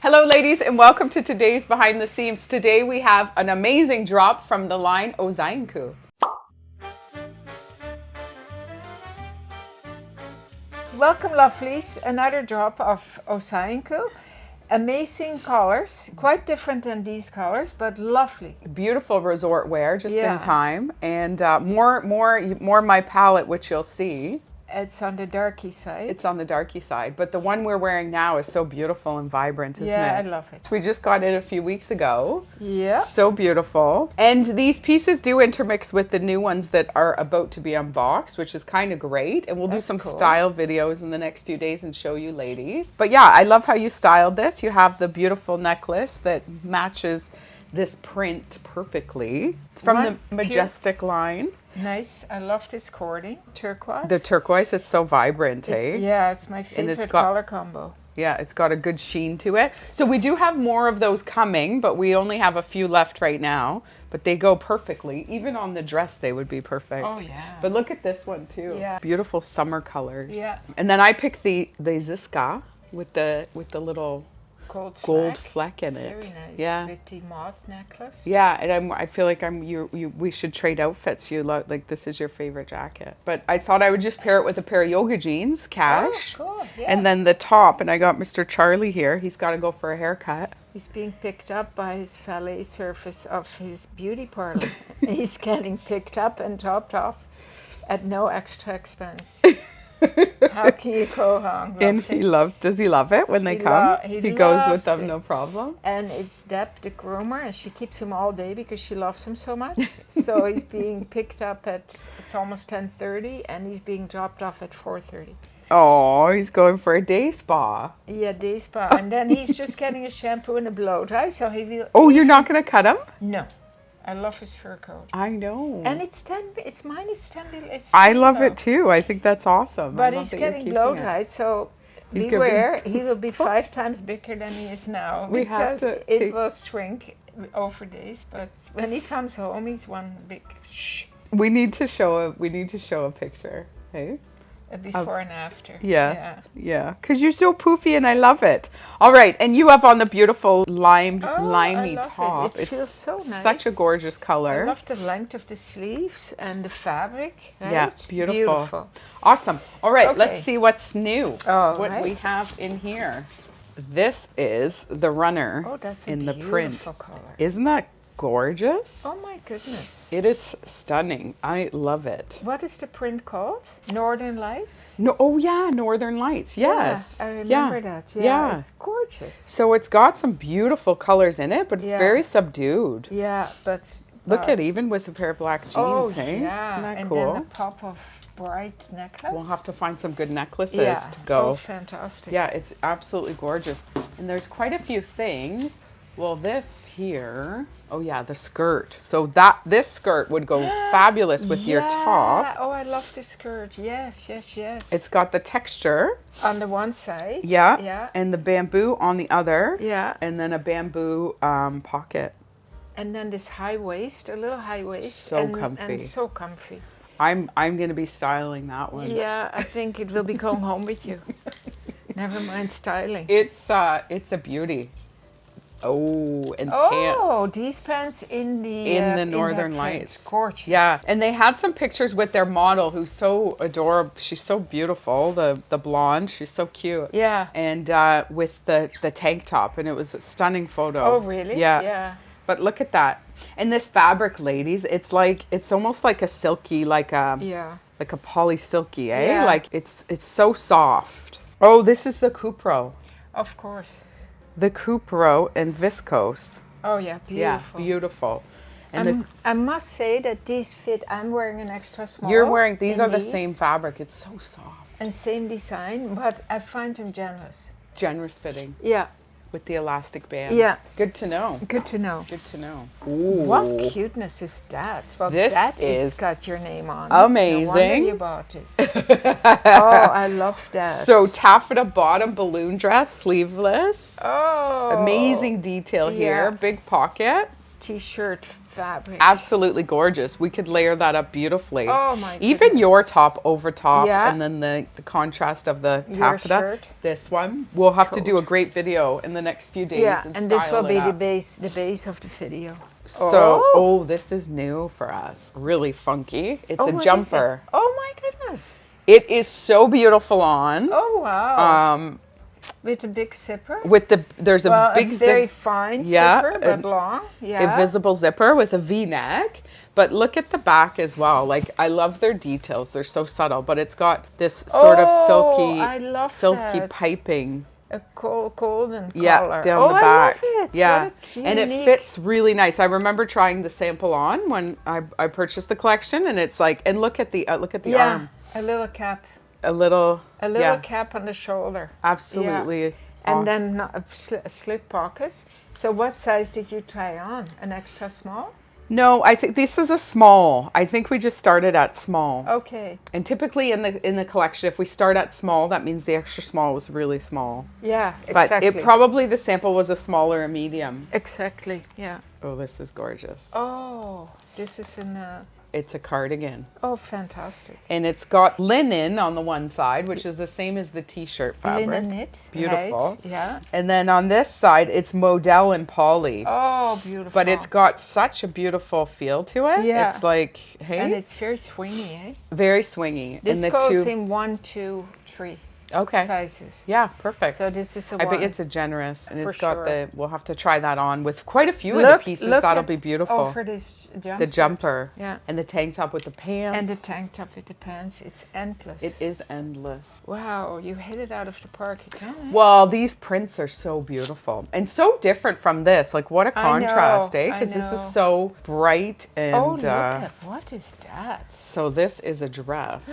Hello ladies and welcome to today's Behind the Seams. Today we have an amazing drop from the line Ozai N Ku. Welcome lovelies, another drop of Ozai N Ku. Amazing colors, quite different than these colors, but lovely. Beautiful resort wear just in time, and more my palette, which you'll see. It's on the darky side. It's on the darky side, but the one we're wearing now is so beautiful and vibrant, isn't it? Yeah, I love it. We just got it a few weeks ago. Yeah. So beautiful. And these pieces do intermix with the new ones that are about to be unboxed, which is kind of great. And we'll do some style videos in the next few days and show you ladies. But yeah, I love how you styled this. You have the beautiful necklace that matches this print perfectly. It's from the Majestic line. Nice. I love this cording. Turquoise. The turquoise, it's so vibrant, eh? Yeah, it's my favorite color combo. Yeah, it's got a good sheen to it. So we do have more of those coming, but we only have a few left right now. But they go perfectly. Even on the dress, they would be perfect. Oh, yeah. But look at this one, too. Yeah. Beautiful summer colors. Yeah. And then I picked the Ziska with the little gold fleck in it. Very nice. Yeah. With the moth necklace. Yeah, and I feel like we should trade outfits. You like this is your favorite jacket. But I thought I would just pair it with a pair of yoga jeans, cash. Oh, cool. Yeah. And then the top, and I got Mr. Charlie here. He's got to go for a haircut. He's being picked up by his valet service of his beauty parlor. He's getting picked up and dropped off at no extra expense. How can you go wrong? And does he love it when they come? He goes with them, no problem. And it's Deb, the groomer, and she keeps him all day because she loves him so much. So he's being picked up it's almost 10:30, and he's being dropped off at 4:30. Oh, he's going for a day spa. Yeah, day spa. And then he's just getting a shampoo and a blow dry, so he will... Oh, you're not going to cut him? No. I love his fur coat. I know. And it's minus 10. I love it too. I think that's awesome. But he's getting blow dried, so beware. He will be 5 times bigger than he is now. Because it will shrink over days. But when he comes home, he's one big shh. We need to show a picture. Hey? A before and after. Yeah. Because you're so poofy and I love it. All right, and you have on the beautiful limey top. It feels so nice. Such a gorgeous color. I love the length of the sleeves and the fabric. Right? Yeah, beautiful. Awesome. All right, let's see what's new. What we have in here. This is the runner in the print. Color. Isn't that gorgeous? Oh my goodness. It is stunning. I love it. What is the print called? Northern Lights? No, oh yeah, Northern Lights. Yes. Yeah, I remember that. Yeah, it's gorgeous. So it's got some beautiful colors in it, but it's very subdued. Yeah, but look at even with a pair of black jeans, hey? Yeah. Isn't that and cool? Then a pop of bright necklace. We'll have to find some good necklaces to go. Oh, fantastic. Yeah, it's absolutely gorgeous. And there's quite a few things. Well, this here, oh yeah, the skirt. So this skirt would go fabulous with your top. Oh, I love this skirt. Yes. It's got the texture. On the one side. Yeah. And the bamboo on the other. Yeah. And then a bamboo pocket. And then this high waist, a little high waist. So comfy. And so comfy. I'm going to be styling that one. Yeah, I think it will be going home with you. Never mind styling. It's a beauty. Oh, and pants. Oh, these pants in the Northern Lights. Gorgeous. Yeah, and they had some pictures with their model who's so adorable. She's so beautiful, the blonde. She's so cute. Yeah. And with the tank top, and it was a stunning photo. Oh, really? Yeah. But look at that. And this fabric, ladies, it's almost like a silky, like a poly silky, eh? Yeah. Like it's so soft. Oh, this is the Cupro. Of course. The Cupro and viscose. Oh yeah, beautiful. Yeah, beautiful. And I must say that these fit. I'm wearing an extra small. You're wearing these are the same fabric. It's so soft. And same design, but I find them generous. Generous fitting. Yeah. With the elastic band. Yeah. Good to know. Good to know. Good to know. Ooh. What cuteness is that? Well, this that is got your name on. Amazing. No wonder you bought this. Oh, I love that. So taffeta bottom balloon dress, sleeveless. Oh. Amazing detail here. Big pocket. T-shirt fabric. Absolutely gorgeous. We could layer that up beautifully. Oh my Even goodness. your top over top, Yeah. and then the contrast of the Your taffeta. shirt. This one. We'll have to do a Coat. great video in the next few days. Yeah, and and this will style be it the up. base of the video. So, this is new for us. Really funky. It's a what is jumper. it? Oh my goodness. It is so beautiful on. Oh wow. With a big zipper. There's a big very zip. fine Yeah, zipper, but long. Yeah. A visible zipper with a V-neck. But look at the back as well. Like, I love their details. They're so subtle, but it's got this sort of silky that. piping. A golden Yeah, color. down the back. I love it. Yeah, What a and it unique- fits really nice. I remember trying the sample on when I purchased the collection, and it's like, and look at the arm. A little cap. A little Cap on the shoulder. Absolutely. Yeah. And then slit pockets. So what size did you try on? An extra small? No, I think this is a small. I think we just started at small. Okay. And typically in the collection, if we start at small, that means the extra small was really small. Yeah, But exactly. it probably, the sample was a small or a medium. Exactly, yeah. Oh, this is gorgeous. Oh, this is It's a cardigan. Oh, fantastic. And it's got linen on the one side, which is the same as the t-shirt fabric. Linen knit. Beautiful. Right. Yeah. And then on this side, it's modal and poly. Oh, beautiful. But it's got such a beautiful feel to it. Yeah. It's like, hey. And it's very swingy, eh? Very swingy. This goes in 1, 2, 3 sizes. Yeah, perfect. So this is a I one. bet it's a generous, and For it's got sure. we'll have to try that on with quite a few of the pieces. That'll be beautiful. Oh, for this jumpsuit. The jumper. Yeah. And the tank top with the pants. And the tank top with the pants. It's endless. It is endless. Wow, you hit it out of the park again. Eh? Well, these prints are so beautiful and so different from this. Like, what a contrast, eh? Because this is so bright and. Oh, look at what is that? So this is a dress.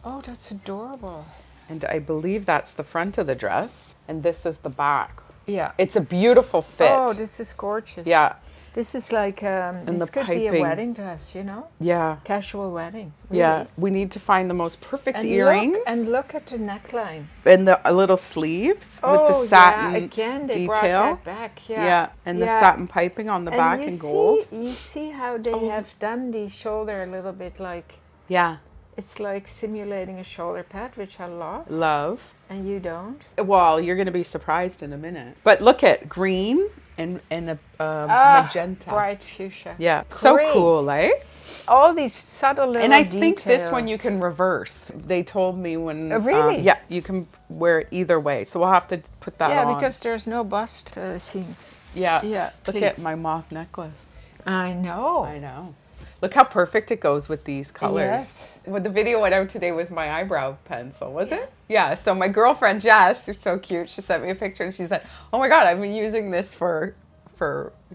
Oh, that's adorable. And I believe that's the front of the dress. And this is the back. Yeah. It's a beautiful fit. Oh, this is gorgeous. Yeah. This is like, this could be a wedding dress, you know? Yeah. Casual wedding. Really. Yeah. We need to find the most perfect earrings. Look at the neckline. And the little sleeves with the satin again, they detail. brought that back. Yeah. Yeah. And the satin piping on the back in gold. You see how they have done the shoulder a little bit like... Yeah. It's like simulating a shoulder pad, which I love. Love. And you don't? Well, you're going to be surprised in a minute. But look at green and a magenta. Bright fuchsia. Yeah. Great. So cool, eh? All these subtle little And I details. think this one you can reverse. They told me when... really? Yeah, you can wear it either way. So we'll have to put that on. Yeah, because there's no bust seams. Yeah. Yeah, Look please. at my moth necklace. I know. I know. Look how perfect it goes with these colors. Yes. When the video went out today with my eyebrow pencil, was it? Yeah. So my girlfriend Jess, who's so cute, she sent me a picture and she said, "Oh my God, I've been using this for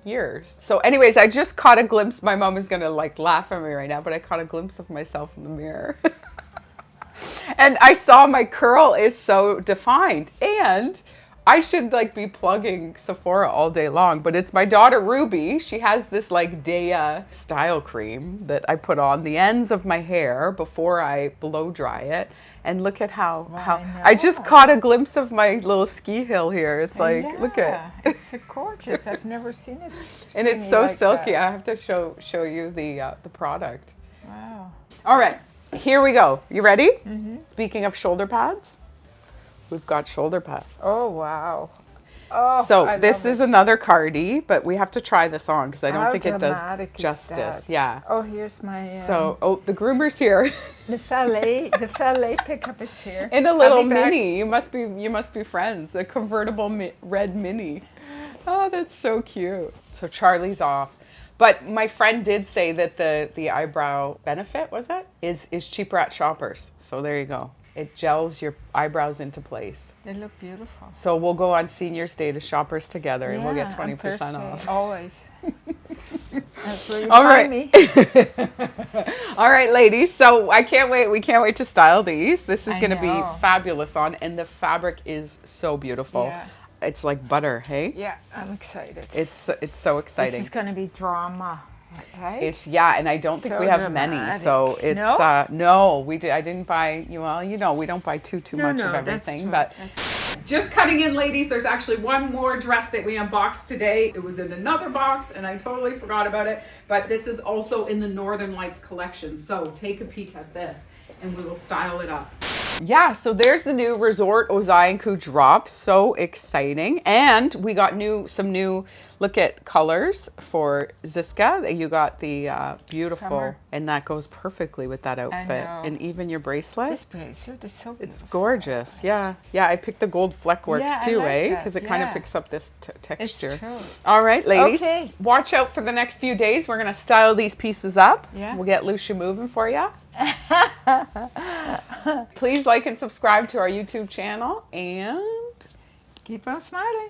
years." So anyways, I just caught a glimpse. My mom is gonna like laugh at me right now, but I caught a glimpse of myself in the mirror. And I saw my curl is so defined, and I should like be plugging Sephora all day long, but it's my daughter Ruby. She has this like Daya style cream that I put on the ends of my hair before I blow dry it. And look at how I just caught a glimpse of my little ski hill here. It's like, look at it's gorgeous. I've never seen it. And it's so like silky. that. I have to show you the product. Wow. All right, here we go. You ready? Mm-hmm. Speaking of shoulder pads, we've got shoulder pads. Oh, wow. Oh, So this is another cardi, but we have to try this on because I don't think it does dramatic is justice. that? Yeah. Oh, here's my... So, the groomer's here The valet pickup is here. in a little I'll be back. mini. You must be friends. A convertible red mini. Oh, that's so cute. So Charlie's off. But my friend did say that the eyebrow benefit, was it, is cheaper at Shoppers. So there you go. It gels your eyebrows into place. They look beautiful. So we'll go on Senior's Day to Shoppers together and we'll get on 20% Thursday, off. Always. That's where you All find right. me. All right, ladies. So I can't wait. We can't wait to style these. This is I going to be know. fabulous on, and the fabric is so beautiful. Yeah. It's like butter, hey? Yeah, I'm excited. It's so exciting. This is going to be drama, right? And I don't think So we have many. dramatic. So it's No? no, we did. I didn't buy. Well, we don't buy too much of that's everything, true. but. That's true. Just cutting in, ladies, there's actually one more dress that we unboxed today. It was in another box and I totally forgot about it, but this is also in the Northern Lights collection. So take a peek at this and we will style it up. Yeah, so there's the new Resort Ozai N Ku drop. So exciting. And we got some new, look at colors for Ziska. You got the beautiful, Summer. and that goes perfectly with that outfit. And even your bracelet. This bracelet is so beautiful. It's gorgeous. Yeah. Yeah, I picked the gold fleckworks Yeah, I too, like eh? that, Because it kind of yeah. picks up this texture. It's true. All right, ladies. Okay. Watch out for the next few days. We're going to style these pieces up. Yeah. We'll get Lousje moving for you. Please like and subscribe to our YouTube channel and Keep on smiling.